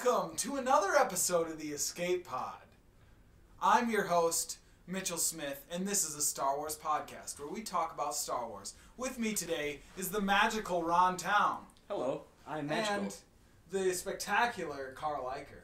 Welcome to another episode of the Escape Pod. I'm your host, Mitchell Smith, and this is a Star Wars podcast where we talk about Star Wars. With me today is the magical Ron Town. Hello, I'm magical. And the spectacular Karl Eicher.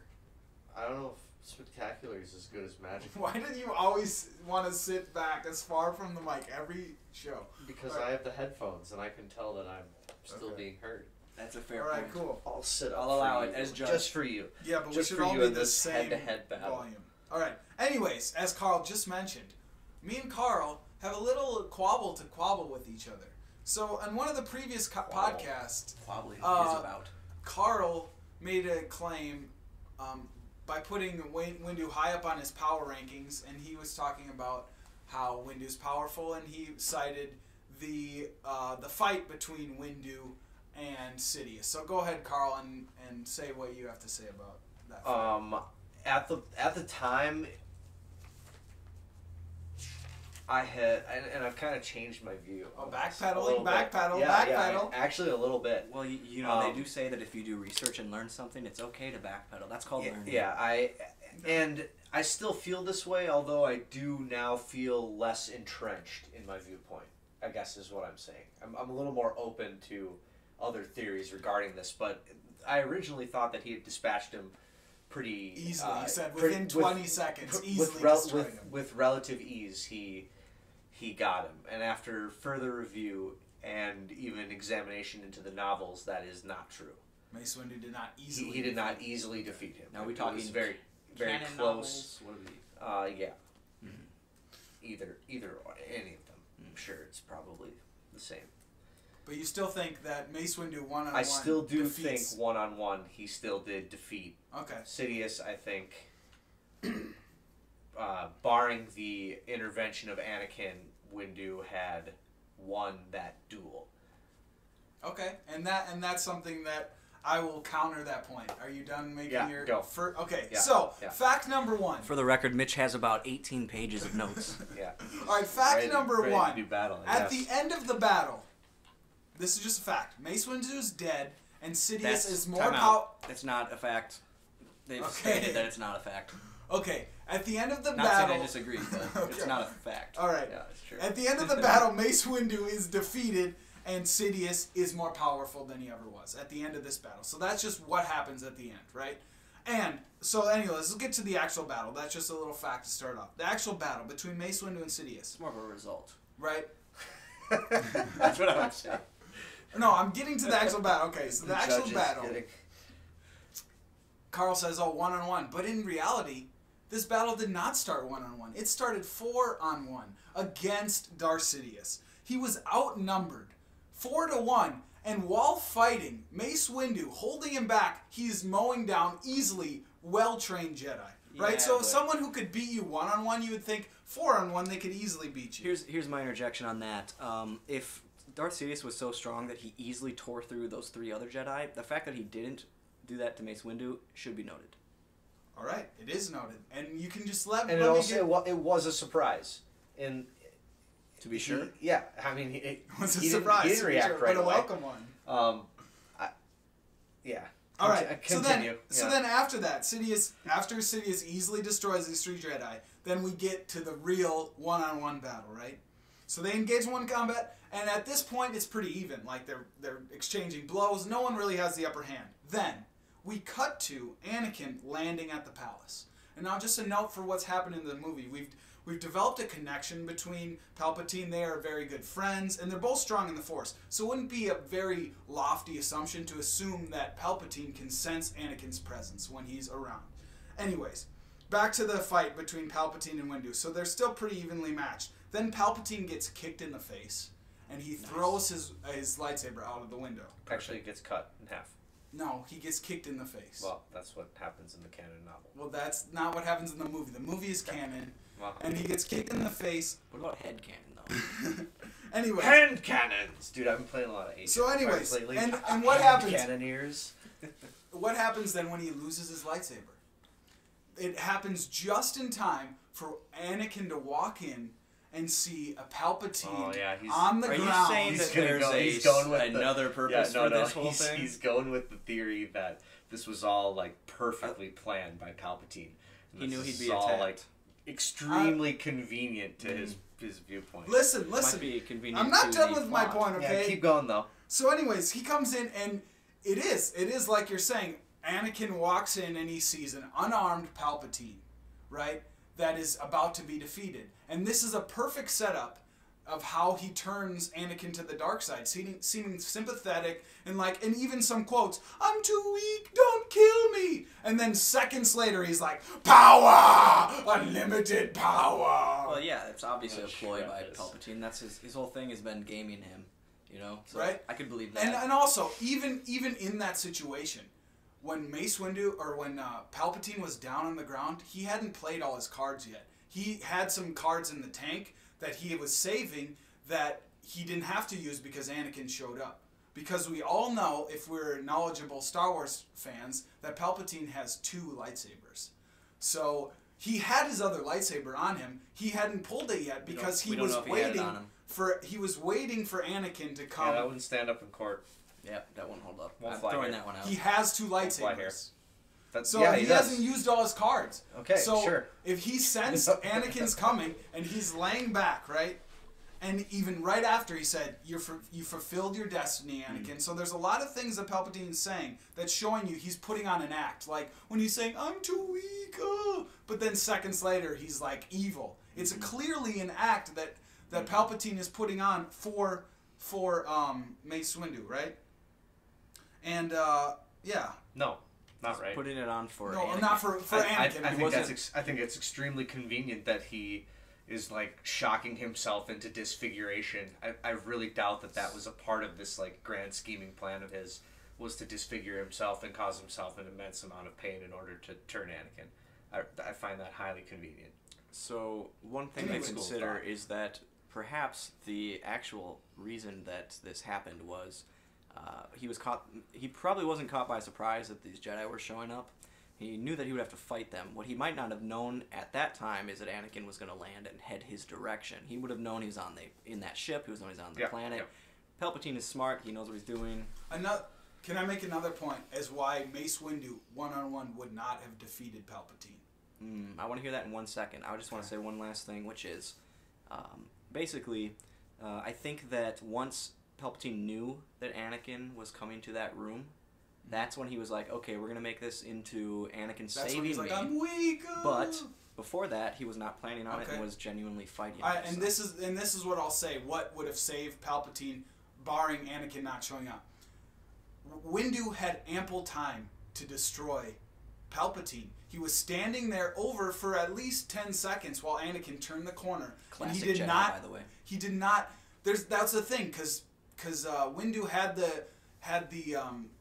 I don't know if spectacular is as good as magical. Why do you always want to sit back as far from the mic every show? Because I have the headphones and I can tell that I'm still being heard. That's a fair point. point. Cool. I'll sit up. I'll allow it as judge. Just for you. Yeah, but just we should for all you be in the this same head-to-head battle. volume. All right. Anyways, as Karl just mentioned, me and Karl have a little quabble with each other. So on one of the previous podcasts, Quabbling is about. Karl made a claim by putting Windu high up on his power rankings, and he was talking about how Windu's powerful, and he cited the fight between Windu and Sidious. So go ahead, Karl, and say what you have to say about that fight. At the time, I had, and I've kind of changed my view. Backpedaling. Yeah, actually a little bit. Well, you know, they do say that if you do research and learn something, it's okay to backpedal. That's called learning. Yeah, I still feel this way, although I do now feel less entrenched in my viewpoint, I guess is what I'm saying. I'm a little more open to other theories regarding this, but I originally thought that he had dispatched him pretty easily. You said within 20 seconds, easily with relative ease, he got him. And after further review and even examination into the novels, that is not true. Mace Windu did not easily. He did not easily defeat him. Now we talking very close. Novels? What are these? Yeah. Mm-hmm. Either or, any of them. I'm sure it's probably the same. But you still think that Mace Windu one-on-one I still do defeats... think one-on-one he still did defeat. Okay. Sidious, I think, barring the intervention of Anakin, Windu had won that duel. Okay, and that's something that I will counter that point. Are you done making your... Go. Okay, yeah. So, fact number one. For the record, Mitch has about 18 pages of notes. Yeah. All right, fact number one. To do battle, At the end of the battle, this is just a fact. Mace Windu is dead, and Sidious is more powerful. That's not a fact. They've stated that it's not a fact. Okay, at the end of the not battle... Not saying I disagree, but it's not a fact. All right. Yeah, it's true. At the end of the battle, Mace Windu is defeated, and Sidious is more powerful than he ever was at the end of this battle. So that's just what happens at the end, right? And so anyway, let's get to the actual battle. That's just a little fact to start off. The actual battle between Mace Windu and Sidious. It's more of a result. Right? That's what I would say. No, I'm getting to the actual battle. Okay, so the actual battle. Karl says, one-on-one. But in reality, this battle did not start one-on-one. It started 4-on-1 against Darth Sidious. He was outnumbered 4-1, and while fighting, Mace Windu, holding him back, he's mowing down easily well-trained Jedi. Right? Yeah, so someone who could beat you one-on-one, you would think 4-on-1, they could easily beat you. Here's my interjection on that. If Darth Sidious was so strong that he easily tore through those 3 other Jedi, the fact that he didn't do that to Mace Windu should be noted. All right, it is noted, and you can just let. And it was a surprise. And to be sure, yeah, I mean, it was a surprise. He didn't react right but a away. welcome one. Yeah. All right. Continue. So then after that, after Sidious easily destroys these 3 Jedi, then we get to the real one-on-one battle, right? So they engage in one combat, and at this point it's pretty even. Like they're exchanging blows. No one really has the upper hand. Then we cut to Anakin landing at the palace. And now just a note for what's happened in the movie. We've developed a connection between Palpatine. They are very good friends, and they're both strong in the Force. So it wouldn't be a very lofty assumption to assume that Palpatine can sense Anakin's presence when he's around. Anyways, back to the fight between Palpatine and Windu. So they're still pretty evenly matched. Then Palpatine gets kicked in the face, and he throws his lightsaber out of the window. Actually, it gets cut in half. No, he gets kicked in the face. Well, that's what happens in the canon novel. Well, that's not what happens in the movie. The movie is canon, and he gets kicked in the face. What about head canon, though? Anyways. Hand cannons! Dude, I've been playing a lot of Age So of anyways, lately. and what happens? Cannoneers. What happens then when he loses his lightsaber? It happens just in time for Anakin to walk in and see a Palpatine on the ground. Are you saying that there's another purpose for this whole thing? He's going with the theory that this was all like perfectly planned by Palpatine. He knew he'd be all attacked. like extremely convenient to his viewpoint. Listen. Might be convenient I'm not to done the with my plot. point, okay? Yeah, keep going though. So anyways, he comes in and it is like you're saying, Anakin walks in and he sees an unarmed Palpatine, right? That is about to be defeated. And this is a perfect setup of how he turns Anakin to the dark side, seeming sympathetic and even some quotes, "I'm too weak, don't kill me." And then seconds later he's like, "Power! Unlimited power!" Well, yeah, it's obviously a ploy by Tremendous. Palpatine. That's his whole thing has been gaming him, you know? So Right. I could believe that. And also, even in that situation, when Mace Windu, or when Palpatine was down on the ground, he hadn't played all his cards yet. He had some cards in the tank that he was saving that he didn't have to use because Anakin showed up. Because we all know, if we're knowledgeable Star Wars fans, that Palpatine has 2 lightsabers. So he had his other lightsaber on him. He hadn't pulled it yet because we he don't was know if he had it waiting on him. waiting for Anakin to come. Yeah, that wouldn't stand up in court. Yeah, that won't hold up. Won't I'm fly throwing here. that one out. He has 2 fly here. lightsabers. That's, So yeah, he does. hasn't used all his cards. Okay, so sure. if he sensed Anakin's coming and he's laying back, right? And even right after he said, you fulfilled your destiny, Anakin. So there's a lot of things that Palpatine's saying that's showing you he's putting on an act. Like when he's saying, "I'm too weak," but then seconds later he's like evil. It's clearly an act that Palpatine is putting on for Mace Windu, right? And yeah. No, not right. Putting it on for No, Anakin. not for Anakin. I think it's extremely convenient that he is like shocking himself into disfiguration. I really doubt that was a part of this like grand scheming plan of his, was to disfigure himself and cause himself an immense amount of pain in order to turn Anakin. I find that highly convenient. So one thing Anyways, to consider is that perhaps the actual reason that this happened was he was caught. He probably wasn't caught by surprise that these Jedi were showing up. He knew that he would have to fight them. What he might not have known at that time is that Anakin was going to land and head his direction. He would have known he was in that ship. He was known he was on the planet. Yeah. Palpatine is smart. He knows what he's doing. Can I make another point as why Mace Windu one-on-one would not have defeated Palpatine? I want to hear that in 1 second. I just want to say one last thing, which is basically I think that once Palpatine knew that Anakin was coming to that room, that's when he was like, okay, we're going to make this into Anakin saving me. Like, "I'm weak." But before that, he was not planning on it and was genuinely fighting. And this is what I'll say. What would have saved Palpatine, barring Anakin not showing up? Windu had ample time to destroy Palpatine. He was standing there over for at least 10 seconds while Anakin turned the corner. Classic and he did Jedi, not. by the way. He did not. That's the thing, because Windu had the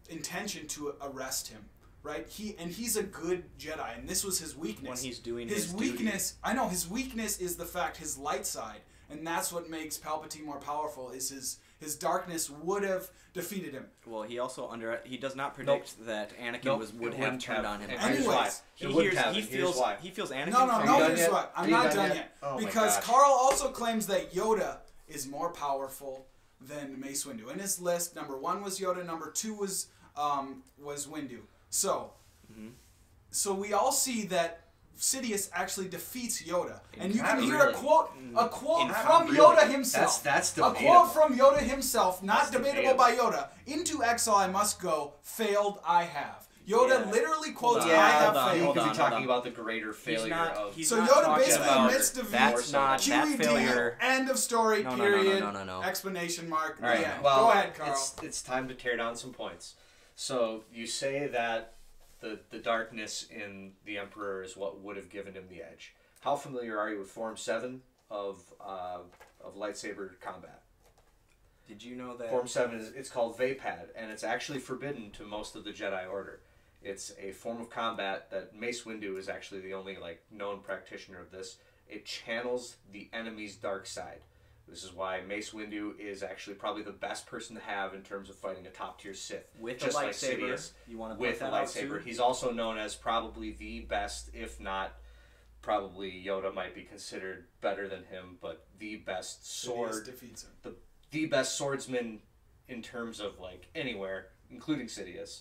intention to arrest him, right? He's a good Jedi, and this was his weakness. When he's doing his duty. weakness, I know his weakness is the fact his light side, and that's what makes Palpatine more powerful. Is his darkness would have defeated him. Well, he also he does not predict that Anakin would have turned on him. Anyways, he feels Anakin. No. Here's why. I'm not done yet? yet. Oh my Because gosh. Karl also claims that Yoda is more powerful than Mace Windu. In his list, number 1 was Yoda, number 2 was Windu. So, so we all see that Sidious actually defeats Yoda, and you can hear a quote from Yoda himself. That's a debatable. quote from Yoda himself, not That's debatable by Yoda. "Into exile I must go. Failed I have." Yoda literally quotes, on, "I have hold on, failed." hold Because on, you're talking about the greater failure of... he's So not Yoda talking basically about- admits defeat. That's not that QED, failure. end of story, No. period, No. explanation mark, All right, the end. well, Go ahead, Karl. It's time to tear down some points. So you say that the darkness in the Emperor is what would have given him the edge. How familiar are you with Form 7 of lightsaber combat? Did you know that? Form 7 it's called Vapad, and it's actually forbidden to most of the Jedi Order. It's a form of combat that Mace Windu is actually the only known practitioner of this. It channels the enemy's dark side. This is why Mace Windu is actually probably the best person to have in terms of fighting a top-tier Sith. With just a like lightsaber, Sidious, you want to put with a that out lightsaber. too? He's also known as probably the best, if not probably Yoda might be considered better than him, but the best sword, Sidious defeats him. the best swordsman in terms of anywhere, including Sidious.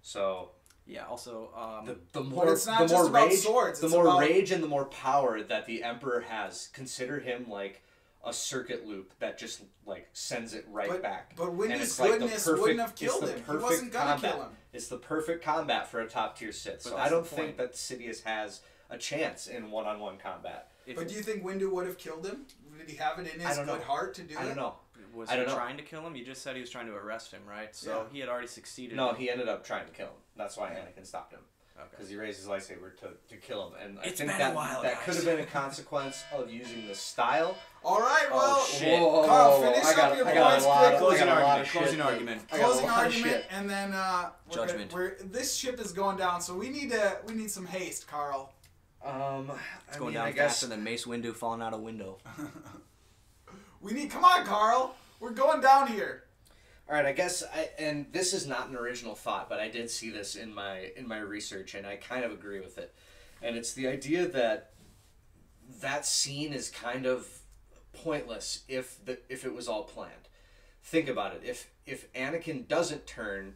So Yeah. Also, the more it's not the just more about rage, swords, the it's more about- rage and the more power that the Emperor has. Consider him like a circuit loop that just like sends it right back. But And Windu's it's like the goodness perfect- wouldn't have it's killed the him. He perfect wasn't gonna combat. kill him. It's the perfect combat for a top tier Sith. So But I that's don't the think point. that Sidious has a chance in one-on-one combat. But do you think Windu would have killed him? Did he have it in I his don't know. good heart to do it? I don't know. Was I he don't know. trying to kill him? You just said he was trying to arrest him, right? So Yeah. he had already succeeded. No, he ended up trying to kill him. That's why Anakin stopped him. Okay. Because he raised his lightsaber to kill him. And I It's think been that a while, that guys. could have been a consequence of using the style. All right, well, Oh, shit. Whoa, Carl, finish I got, up your I got points a lot of, quickly. I got a lot Closing of shit. Closing argument. I got a closing lot of argument, shit. and then Judgment. This ship is going down, so we need some haste, Carl. It's going down faster than Mace Windu falling out a window. Come on, Carl. We're going down here. All right, I guess, and this is not an original thought, but I did see this in my research, and I kind of agree with it. And it's the idea that that scene is kind of pointless if it was all planned. Think about it. If Anakin doesn't turn,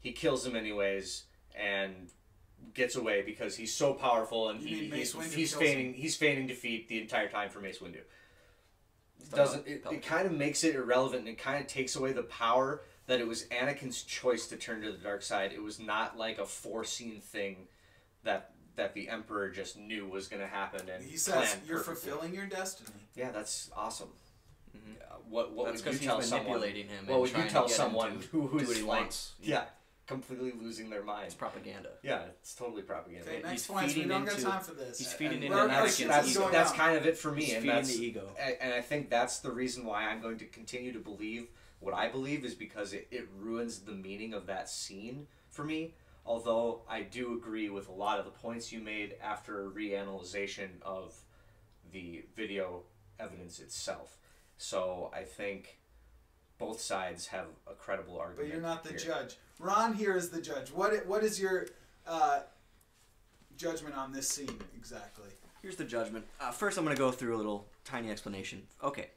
he kills him anyways and gets away because he's so powerful and You mean Mace Windu he's kills feigning him? he's feigning defeat the entire time for Mace Windu. Talking It about kind of makes it irrelevant, and it kind of takes away the power that it was Anakin's choice to turn to the dark side. It was not like a foreseen thing that the Emperor just knew was going to happen and He says planned you're perfectly. fulfilling your destiny. Yeah, that's awesome. Mhm. What That's would you because tell he's someone? manipulating him. What and would you trying to tell get him someone to who do is what he like, wants? yeah, completely losing their mind? It's propaganda. Yeah, it's totally propaganda. Okay, He's next points. We feeding don't got into- time for this. he's feeding And into Our Anakin's ship that's is ego. going that's down. kind of it for me, He's and feeding that's the ego. and I think that's the reason why I'm going to continue to believe what I believe is because it ruins the meaning of that scene for me. Although I do agree with a lot of the points you made after reanalyzation of the video evidence itself. So I think both sides have a credible argument. But you're not the here. judge. Ron here is the judge. What is your judgment on this scene exactly? Here's the judgment. First, I'm going to go through a little tiny explanation. Okay.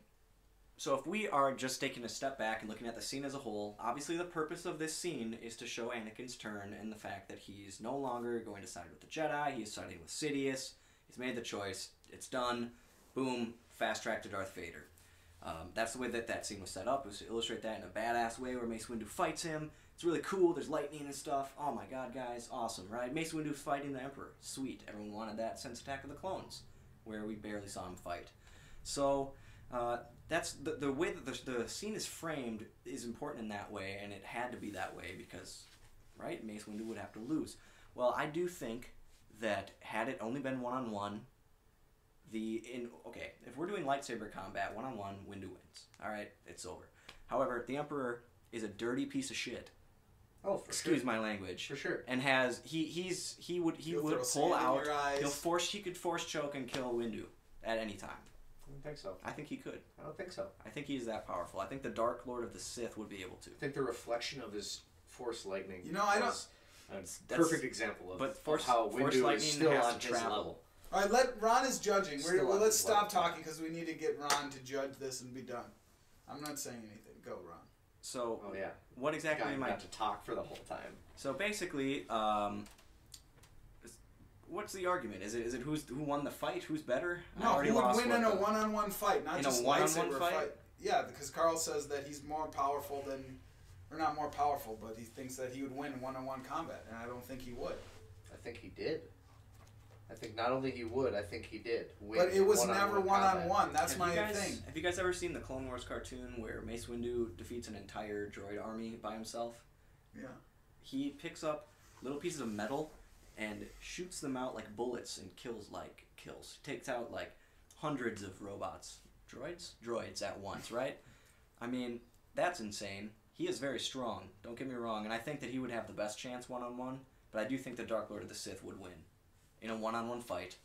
So if we are just taking a step back and looking at the scene as a whole, obviously the purpose of this scene is to show Anakin's turn and the fact that he's no longer going to side with the Jedi. He's siding with Sidious. He's made the choice. It's done. Boom. Fast track to Darth Vader. That's the way that scene was set up. It was to illustrate that in a badass way where Mace Windu fights him. It's really cool. There's lightning and stuff. Oh my god, guys. Awesome, right? Mace Windu fighting the Emperor. Sweet. Everyone wanted that since Attack of the Clones, where we barely saw him fight. So, that's the way that the scene is framed is important in that way, and it had to be that way because, right, Mace Windu would have to lose. Well, I do think that had it only been one-on-one, if we're doing lightsaber combat, one-on-one, Windu wins. All right, it's over. However, the Emperor is a dirty piece of shit. Oh, for Excuse sure. my language. For sure. And he would He'll pull throw sand in out. your eyes. He could force choke and kill Windu at any time. I don't think so. I think he could. I don't think so. I think he's that powerful. I think the Dark Lord of the Sith would be able to. I think the reflection of his Force lightning. You know, I don't- was a perfect example of, But Force- of how Force Windu lightning is still has on to his travel. level. All right, Ron is judging. Still on Let's his stop level. talking because we need to get Ron to judge this and be done. I'm not saying anything. Go, Ron. So, Oh yeah. what exactly am I? got to talk for the whole time. So basically, what's the argument? Is it who won the fight? Who's better? I No, already he would lost win what in a the- one-on-one fight, not In a just one-on-one lightsaber fight? Yeah, because Carl says that he's more powerful than, or not more powerful, but he thinks that he would win one-on-one combat, and I don't think he would. I think he did. I think not only he would, I think he did. Win But it was one-on-one never combat. one-on-one. That's Have my you guys, thing. Have you guys ever seen the Clone Wars cartoon where Mace Windu defeats an entire droid army by himself? Yeah. He picks up little pieces of metal and shoots them out like bullets and kills. Takes out like hundreds of robots. Droids at once, right? I mean, that's insane. He is very strong, don't get me wrong, and I think that he would have the best chance one-on-one, but I do think the Dark Lord of the Sith would win in a one-on-one fight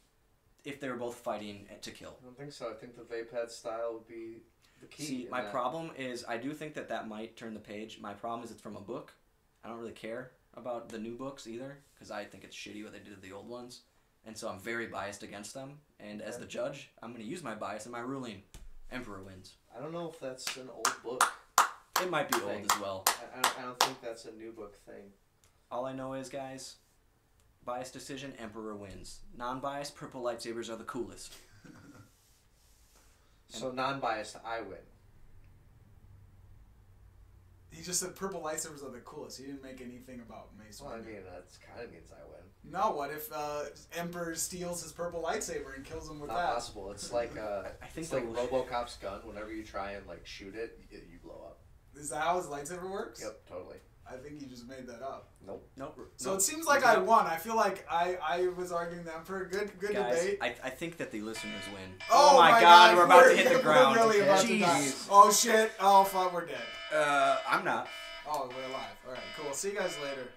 if they were both fighting to kill. I don't think so. I think the Vapad style would be the key. See, in my that. problem is I do think that might turn the page. My problem is it's from a book. I don't really care about the new books either because I think it's shitty what they did to the old ones. And so I'm very biased against them. And as the judge, I'm going to use my bias in my ruling. Emperor wins. I don't know if that's an old book. It might be Thing. old as well. I don't think that's a new book thing. All I know is, guys, biased decision, Emperor wins. Non-biased, purple lightsabers are the coolest. So non-biased, I win. He just said purple lightsabers are the coolest. He didn't make anything about Mace. Well, I mean, that kind of means I win. No, what if Emperor steals his purple lightsaber and kills him with Not that? possible. It's like I think it's like RoboCop's gun. Whenever you try and like shoot it, you blow up. Is that how his lightsaber works? Yep, totally. I think you just made that up. Nope. So it seems like I won. I feel like I was arguing the Emperor. Good Guys, debate. I think that the listeners win. Oh my God, we're about to hit the ground. We're really about to die. Jeez. Oh shit. Oh fuck, we're dead. I'm not. Oh, we're alive. Alright, cool. See you guys later.